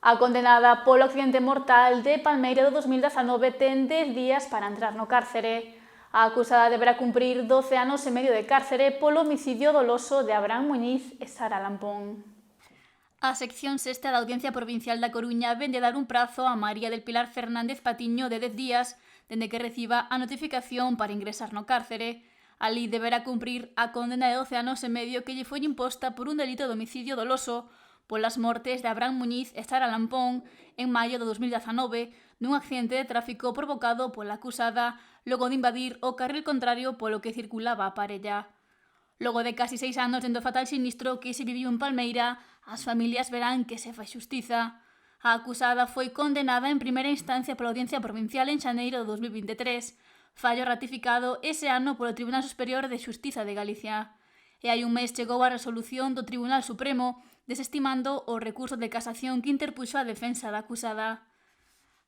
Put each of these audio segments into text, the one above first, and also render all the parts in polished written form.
A condenada polo accidente mortal de Palmeira do 2019 ten 10 días para entrar no cárcere. A acusada deberá cumprir 12 anos e medio de cárcere polo homicidio doloso de Abraham Muñiz e Sara Lampón. A sección sexta da Audiencia Provincial da Coruña vende dar un prazo a María del Pilar Fernández Patiño de 10 días dende que reciba a notificación para ingresar no cárcere. Alí deberá cumprir a condena de 12 anos e medio que lle foi imposta por un delito de homicidio doloso polas mortes de Abraham Muñiz e Sara Lampón en maio de 2019 nun accidente de tráfico provocado pola acusada logo de invadir o carril contrario polo que circulaba a parella. Logo de casi 6 anos dende o fatal sinistro que se viviu en Palmeira, as familias verán que se fai xustiza. A acusada foi condenada en primeira instancia pola Audiencia Provincial en xaneiro de 2023, fallo ratificado ese ano polo Tribunal Superior de Xustiza de Galicia. E hai un mes chegou a resolución do Tribunal Supremo desestimando o recurso de casación que interpuxo a defensa da acusada.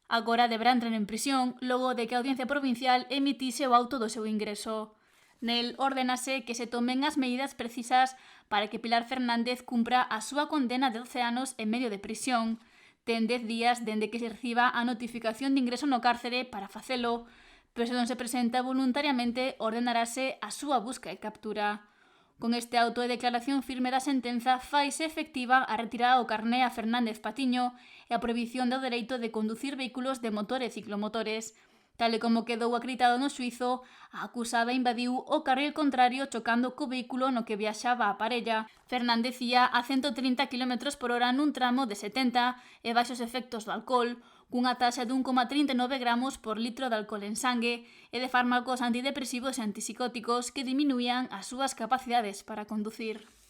Agora deberá entrar en prisión logo de que a Audiencia Provincial emitise o auto do seu ingreso. Nel ordénase que se tomen as medidas precisas para que Pilar Fernández cumpra a súa condena de 12 anos e medio de prisión. Ten 10 días dende que se reciba a notificación de ingreso no cárcere para facelo, pero se non se presenta voluntariamente ordenarase a súa busca e captura. Con este auto de declaración firme da sentenza faise efectiva a retirada do carné a Fernández Patiño e a prohibición do dereito de conducir vehículos de motor e ciclomotores. Tal e como quedou acreditado no xuízo, a acusada invadiu o carril contrario chocando co vehículo no que viaxaba a parella. Fernández ía a 130 km/h nun tramo de 70 e baixos efectos do alcohol, cunha taxa de 1,39 gramos por litro de alcohol en sangue e de fármacos antidepresivos e antipsicóticos que diminuían as súas capacidades para conducir.